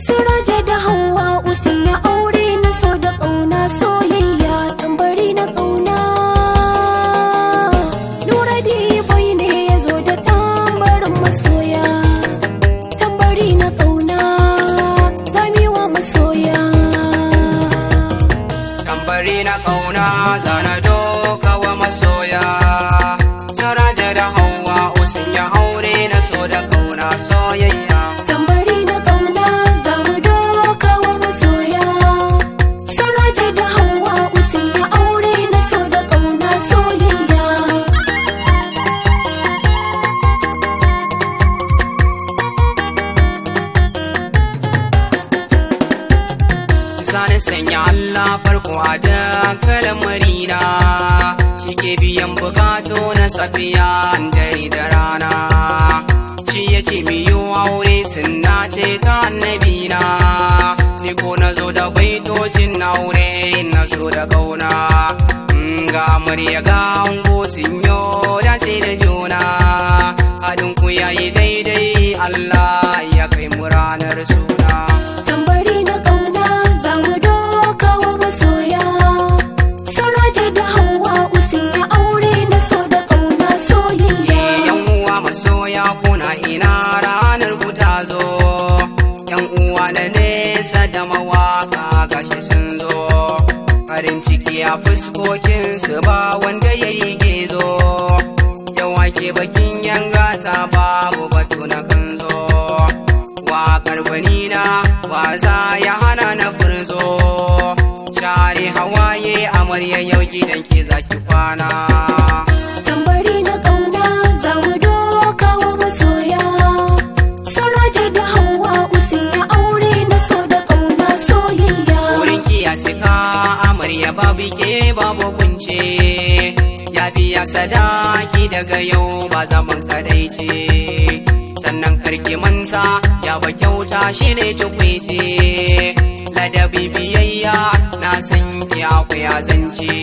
Suraje da Hauwa'u sun yi aure na so da ƙauna, soyayya tambari na ƙauna. Nuradi boy ne ya zo da tambarin masoya, tambari na ƙauna zamiwa masoya. Tambari na ƙauna zana doka wa masoya. Suraje da Hauwa'u sun yi aure na so da ƙauna, soyayya. Sani sanya Allah farko a dankalin marina, shi ke biyan bukatu na safiya dare da rana. Shi ya ce miyo aure sunna ce ta annabina, ni ko na zo da baitocin aure na so da kauna. Ga murya ga ango sun yo dace da juna, haɗin ku yayi daidai Allah ya kai mu ranar suna. Tambari na ƙauna za mu doka wa masoya. Suraje da Hauwa'u sun yi aure na so da ƙauna, soyayya. Yan uwa masoya kuna ina ranar ku ta zo, yan uwa da nesa da mawaka gashi sun zo. Farin ciki a fuskokinsu ba wanda ya yi gezo, yawa ke bakin yangata babu batu na kanzo. Waƙar gwanina waza ya hana na furzo, share hawaye amarya yau gidan ke zaki kwana. Tambari na ƙauna za mu doka wa masoya. Suraje da Hauwa'u sun yi aure na so da ƙauna, soyayya. Wurin ki ya cika amarya babu ke babu kunce, ya biya sadaki daga yau ba zaman kadai ce. Sannan karki manta ya ba kyauta shi ne tukwice, ladabi biyayya na san ki akwai azance.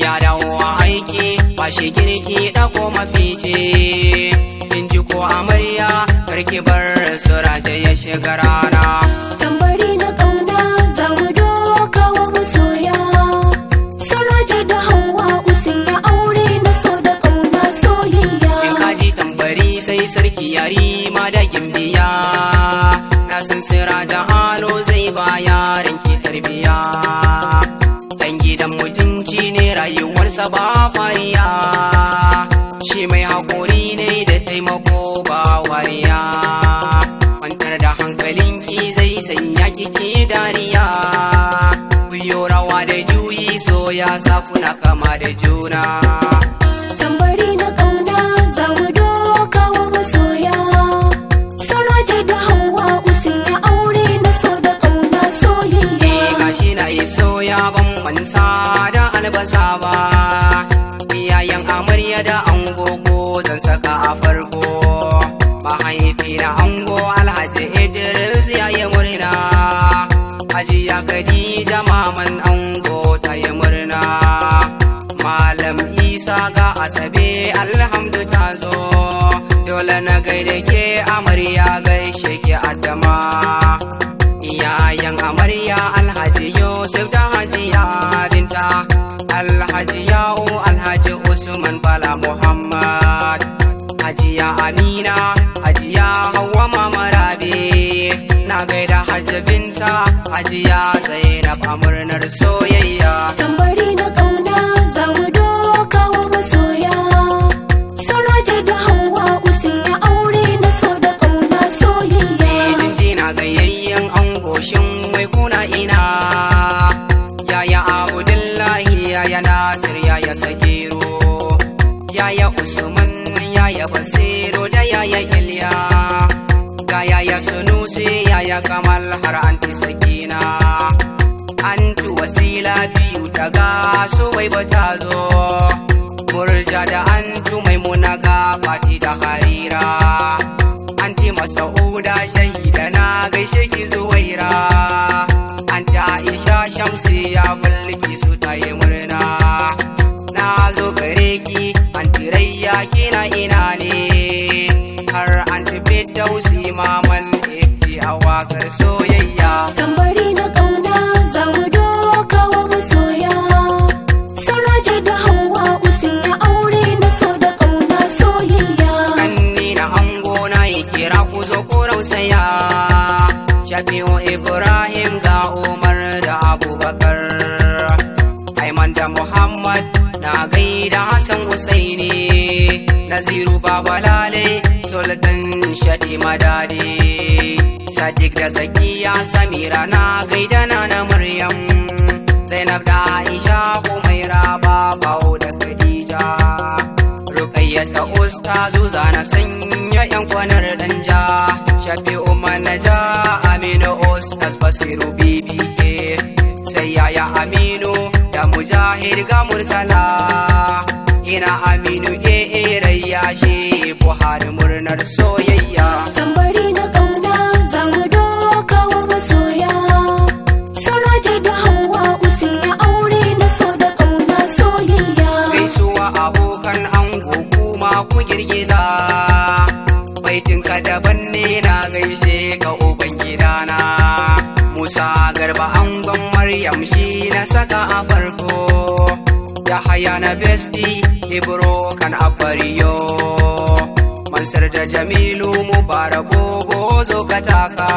Ya dawo aiki ba shi girki ɗako mafice, in ji ko amarya karki bar Suraje ya shiga rana. Tambari na ƙauna za mu doka wa masoya. Suraje da Hauwa'u sun yi aure na so da ƙauna, soyayya. In kaji tambari sai sarki yari ma da gimbiya, na san Siraje halo zai ba yaran ki tarbiya. Dan gidan mutunci ne rayuwarsa ba fariya, shi mai haƙuri ne da taimako ba wariya. Kwantar da hankalinki zai sanya kiki dariya, kuyo rawa da juyi so ya sa kuna kama da juna. Tambari na ƙauna za mu doka wa masoya. Suraje da Hauwa'u sun yi aure na so da ƙauna, soyayya. Gashi na yi soya ban mansa da albasa ba, iyayen amarya da ango ko zan saka a farko. Mahaifi na ango Alhaji Idris ya yi murna, Hajiya Khadija maman ango ta yi murna. Malam Isa ga Asabe alhamdu ta zo, dole na gaida ke amarya gaishe ke Adama. Iyayen amarya Alhaji Yusuf da Hajiya Binta, Alhaji Ya'u Alhaji Usman Bala Muhammad, Hajiya Amina, Hajiya Hauwa Mama Rabi, na gaida Hajji Binta, Hajiya Zainab a murnar soyayya. Tambari na ƙauna za mu doka wa masoya. Suraje da Hauwa'u sun yi aure na so da ƙauna, soyayya. Jinjina gayayyen angoshin wai kuna ina, yaya Abdullahi yaya Nasir yaya Sagiru, yaya Usman yaya Basiru da yaya Iliya, ga yaya Sunusi yaya Kamal har anti Sakina, antu Wasila biyu daga su wai bata zo, Murja da antu Maimuna ga Fati da Harira, anti Masauda shahida na gaishe ki Zuwaira, anti Aisha Shamsiya Bulki su ta yi murna. Na zo gare ki anti Rayya kina ina ne, har anti Firdausi maman Ifti a wakar so kira ku zo ku rausaya. Shafi'u Ibrahim ga Umar da Abubakar, Aiman da Muhammad na gaida Hassan Husaini, Naziru Babalale Sultan Shadi Madadi, Sadiq da Zakiya Samira na gaida na Maryam, Zainab da Aisha Humaira Babawo da Khadija, Ruqayyat da Ustazu Zana sanya yan kwanar danja, Shafi'u Manaja Aminu Ustaz Basiru BBK, sai yaya Aminu da Mujahid ga Murtala, ina Aminu Rayya shi Buhari murnar soyayya. Tambari na kauna za mu doka wa masoya, Suraje da Hauwa usin ya aure na so da kauna soyayya. Gaisuwa abokan ango kuma ku girgiza, baitinka daban ne na gaishe ka uban gidana, Musa Garba angon Maryam shi na saka a farko, Yahaya na Besti Ibro kan Afariyo, Mansur da Jamilu Mubarak Bobo zo ka taka,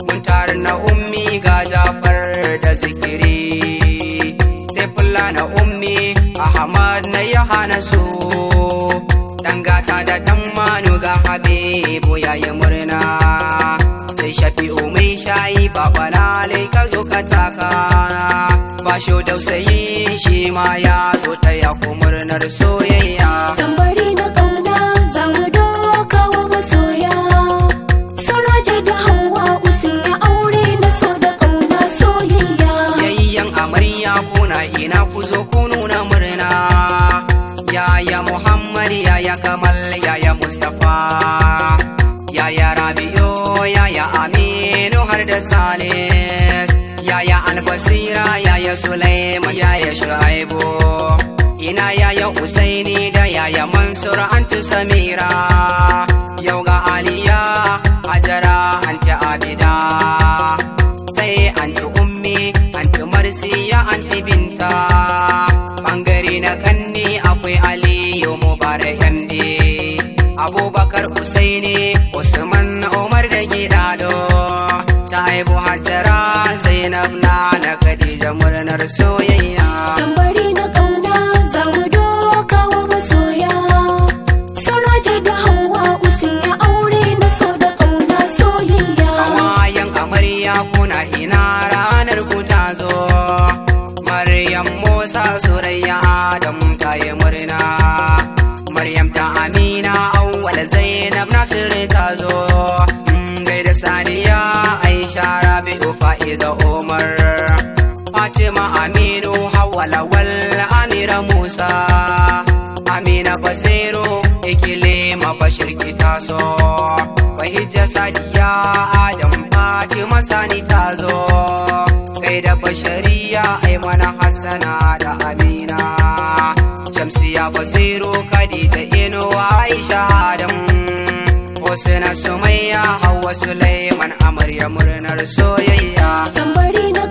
Muntar na Ummi ga Jafar da Zikiri, Saifullah na Ummi Ahmad na Yahana su, Dangata da Dammanu ga Habibu yayi murna, sai Shafi'u mai shayi Babalale ka zo ka taka, Basho Dausayi shi ma ya zo ta yaku murnar soyayya. Tambari na kauna za mu doka wa masoya, Suraje da Hauwa usin ya aure na so da kauna soyayya. Yayyan amarya kuna ina ku zo ku nuna murna, yaya Muhammad yaya Kamal yaya Mustafa, yaya Rabi'u yaya Aminu har da Salis, yaya Albasira yaya Sulaiman yaya Shu'aibu, ina yaya Usaini da yaya Mansur antu Samira, yau ga Aliya Hajara anti Abida, sai anti Ummi anti Marsiya anti Binta, bangare na kanni akwai Aliyu Mubarak MD, Abubakar Usaini Usman Umar da Gidado, Taibu Hajara Zainab na Khadija murnar soyayya. Tambari na kauna za mu doka wa masoya, Suraje da Hauwa usin ya aure na so da kauna soyayya. Kawayan amarya kuna ina ranar ku ta zo, Maryam Musa Surayya Adam ta yi murna, Maryam ta Amina Awwal Zainab Nasir ta zo, gaida Sadiya Aisha Rabi'u Fa'iza Umar, Fatima Aminu Hawwa Lawal Amira Musa, Amina Basiru Ikilima Bashir Kitaso, Bahijja Sadiya Adam Fatima Sani tazo, gaida Bashariya Aimana Hassana da Amina, Shamsiya Basiru Khadija Inuwa Aisha Adam, Husna Sumayya Hawwa Sulaiman amarya murnar soyayya. Tambari na